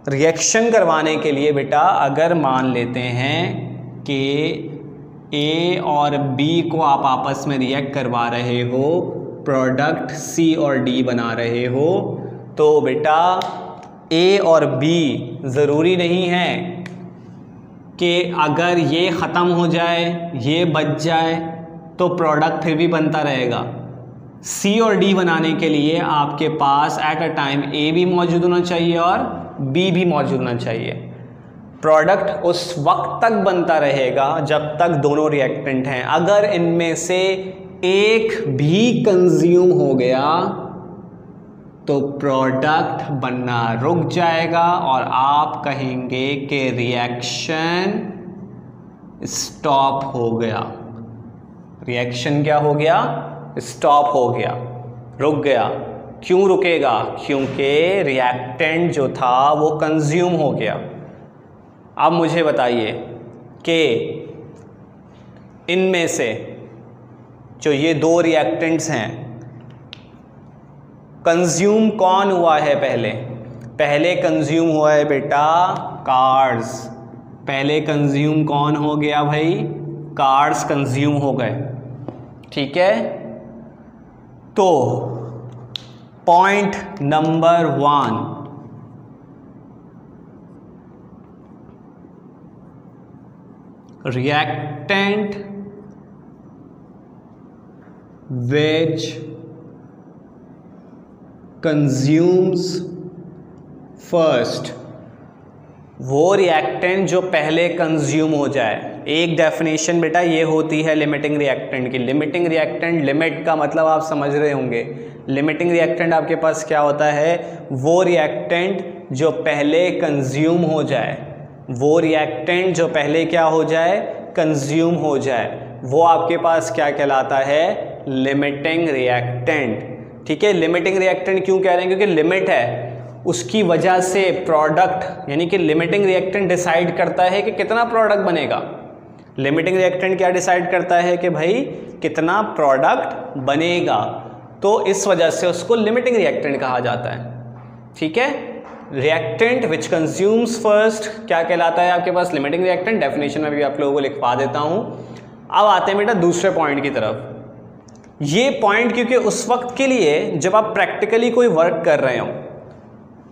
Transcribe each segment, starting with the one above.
Reaction करवाने के लिए बेटा अगर मान लेते हैं कि ए और बी को आप आपस में रिएक्ट करवा रहे हो, प्रोडक्ट सी और डी बना रहे हो, तो बेटा ए और बी ज़रूरी नहीं है कि अगर ये ख़त्म हो जाए, ये बच जाए, तो प्रोडक्ट फिर भी बनता रहेगा। सी और डी बनाने के लिए आपके पास एट अ टाइम ए भी मौजूद होना चाहिए और बी भी मौजूद होना चाहिए। प्रोडक्ट उस वक्त तक बनता रहेगा जब तक दोनों रिएक्टेंट हैं। अगर इनमें से एक भी कंज्यूम हो गया तो प्रोडक्ट बनना रुक जाएगा और आप कहेंगे कि रिएक्शन स्टॉप हो गया। रिएक्शन क्या हो गया? स्टॉप हो गया, रुक गया। क्यों रुकेगा? क्योंकि रिएक्टेंट जो था वो कंज्यूम हो गया। अब मुझे बताइए कि इनमें से जो ये दो रिएक्टेंट्स हैं, कंज्यूम कौन हुआ है पहले? पहले कंज्यूम हुआ है बेटा कार्ब्स। पहले कंज्यूम कौन हो गया भाई? कार्ब्स कंज्यूम हो गए। ठीक है, तो point number 1, reactant which consumes first, वो रिएक्टेंट जो पहले कंज्यूम हो जाए। एक डेफिनेशन बेटा ये होती है लिमिटिंग रिएक्टेंट की। लिमिटिंग रिएक्टेंट, लिमिट का मतलब आप समझ रहे होंगे। लिमिटिंग रिएक्टेंट आपके पास क्या होता है? वो रिएक्टेंट जो पहले कंज्यूम हो जाए, वो रिएक्टेंट जो पहले क्या हो जाए? कंज्यूम हो जाए, वो आपके पास क्या कहलाता है? Limiting reactant. ठीक है, लिमिटिंग रिएक्टेंट क्यों कह रहे हैं? क्योंकि लिमिट है, उसकी वजह से प्रोडक्ट, यानी कि लिमिटिंग रिएक्टेंट डिसाइड करता है कि कितना प्रोडक्ट बनेगा। लिमिटिंग रिएक्टेंट क्या डिसाइड करता है कि भाई कितना प्रोडक्ट बनेगा, तो इस वजह से उसको लिमिटिंग रिएक्टेंट कहा जाता है। ठीक है, रिएक्टेंट विच कंज्यूम्स फर्स्ट क्या कहलाता है आपके पास? Limiting reactant. डेफिनेशन में भी आप लोगों को लिखवा देता हूं। अब आते हैं बेटा दूसरे पॉइंट की तरफ। ये पॉइंट क्योंकि उस वक्त के लिए जब आप प्रैक्टिकली कोई वर्क कर रहे हो,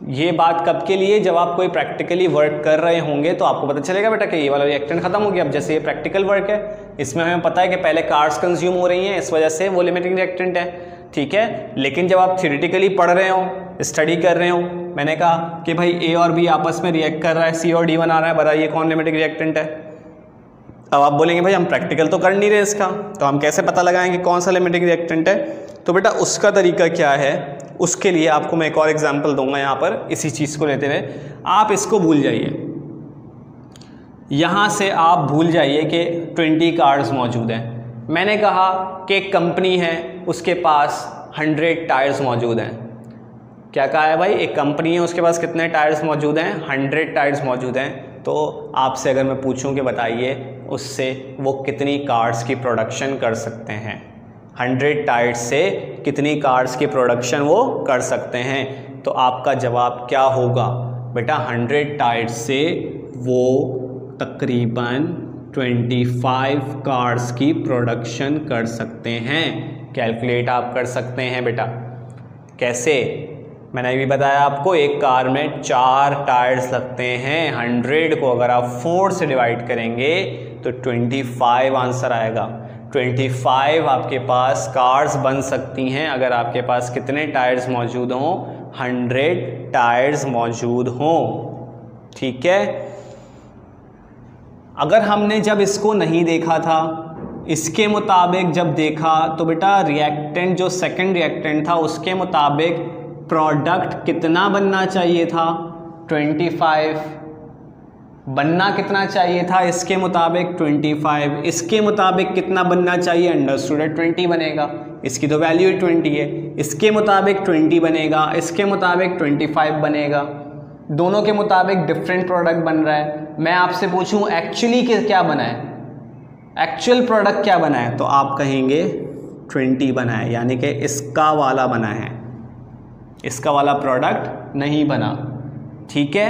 ये बात कब के लिए? जब आप कोई प्रैक्टिकली वर्क कर रहे होंगे तो आपको पता चलेगा बेटा कि ये वाला रिएक्टेंट खत्म हो गया। अब जैसे ये प्रैक्टिकल वर्क है, इसमें हमें पता है कि पहले कार्ब्स कंज्यूम हो रही हैं, इस वजह से वो लिमिटिंग रिएक्टेंट है। ठीक है, लेकिन जब आप थ्योरेटिकली पढ़ रहे हो, स्टडी कर रहे हो, मैंने कहा कि भाई ए और बी आपस में रिएक्ट कर रहा है, सी और डी बना रहा है, बताइए कौन लिमिटिंग रिएक्टेंट है। अब आप बोलेंगे भाई हम प्रैक्टिकल तो कर नहीं रहे इसका, तो हम कैसे पता लगाएंगे कौन सा लिमिटिंग रिएक्टेंट है? तो बेटा उसका तरीका क्या है, उसके लिए आपको मैं एक और एग्जांपल दूंगा यहाँ पर इसी चीज़ को लेते हुए। आप इसको भूल जाइए, यहाँ से आप भूल जाइए कि 20 कार्ड्स मौजूद हैं। मैंने कहा कि एक कंपनी है, उसके पास 100 टायर्स मौजूद हैं। क्या कहा है भाई? एक कंपनी है, उसके पास कितने टायर्स मौजूद हैं? 100 टायर्स मौजूद हैं। तो आपसे अगर मैं पूछूं कि बताइए उससे वो कितनी कार्स की प्रोडक्शन कर सकते हैं? 100 टायर्स से कितनी कार्स की प्रोडक्शन वो कर सकते हैं? तो आपका जवाब क्या होगा बेटा? 100 टायर्स से वो तकरीबन 25 कार्स की प्रोडक्शन कर सकते हैं। कैलकुलेट आप कर सकते हैं बेटा। कैसे? मैंने भी बताया आपको, एक कार में 4 टायर्स लगते हैं। 100 को अगर आप 4 से डिवाइड करेंगे तो 25 आंसर आएगा। 25 आपके पास कार्स बन सकती हैं अगर आपके पास कितने टायर्स मौजूद हों? 100 टायर्स मौजूद हों। ठीक है, अगर हमने जब इसको नहीं देखा था, इसके मुताबिक जब देखा तो बेटा रिएक्टेंट जो सेकंड रिएक्टेंट था उसके मुताबिक प्रोडक्ट कितना बनना चाहिए था? 25 बनना कितना चाहिए था? इसके मुताबिक 25। इसके मुताबिक कितना बनना चाहिए? अंडरस्टूड है 20 बनेगा, इसकी तो वैल्यू 20 है। इसके मुताबिक 20 बनेगा, इसके मुताबिक 25 बनेगा। दोनों के मुताबिक डिफरेंट प्रोडक्ट बन रहा है। मैं आपसे पूछूं एक्चुअली क्या बना है, एक्चुअल प्रोडक्ट क्या बना है, तो आप कहेंगे 20 बना है, यानी कि इसका वाला बना है, इसका वाला प्रोडक्ट नहीं बना। ठीक है,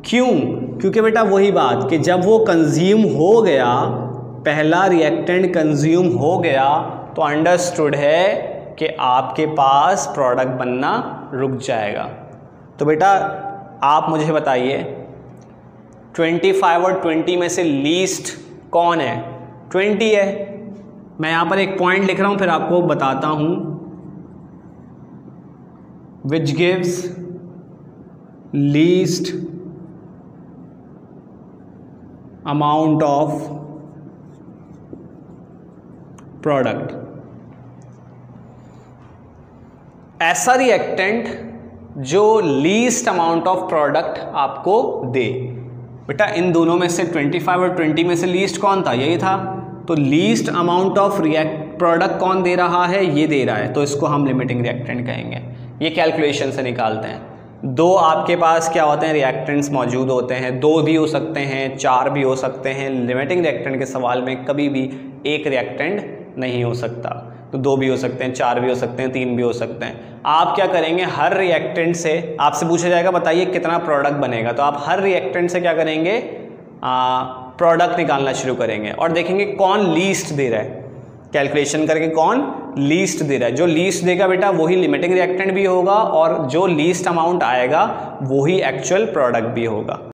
क्यों? क्योंकि बेटा वही बात कि जब वो कंज्यूम हो गया, पहला रिएक्टेंट कंज्यूम हो गया, तो अंडरस्टूड है कि आपके पास प्रोडक्ट बनना रुक जाएगा। तो बेटा आप मुझे बताइए 25 और 20 में से लीस्ट कौन है? 20 है। मैं यहाँ पर एक पॉइंट लिख रहा हूँ, फिर आपको बताता हूँ। Which gives least amount of product. ऐसा रिएक्टेंट जो लीस्ट अमाउंट ऑफ प्रोडक्ट आपको दे। बेटा इन दोनों में से 25 और 20 में से लीस्ट कौन था? यही था। तो लीस्ट अमाउंट ऑफ प्रोडक्ट कौन दे रहा है? ये दे रहा है, तो इसको हम लिमिटिंग रिएक्टेंट कहेंगे। ये कैलकुलेशन से निकालते हैं। दो आपके पास क्या होते हैं? रिएक्टेंट्स मौजूद होते हैं। 2 भी हो सकते हैं, 4 भी हो सकते हैं। लिमिटिंग रिएक्टेंट के सवाल में कभी भी एक रिएक्टेंट नहीं हो सकता। तो 2 भी हो सकते हैं, 4 भी हो सकते हैं, 3 भी हो सकते हैं। आप क्या करेंगे? हर रिएक्टेंट से आपसे पूछा जाएगा बताइए कितना प्रोडक्ट बनेगा, तो आप हर रिएक्टेंट से क्या करेंगे? प्रोडक्ट निकालना शुरू करेंगे और देखेंगे कौन लीस्ट दे रहा है। कैलकुलेशन करके कौन लीस्ट दे रहा है। जो लीस्ट देगा बेटा वही लिमिटिंग रिएक्टेंट भी होगा, और जो लीस्ट अमाउंट आएगा वही एक्चुअल प्रोडक्ट भी होगा।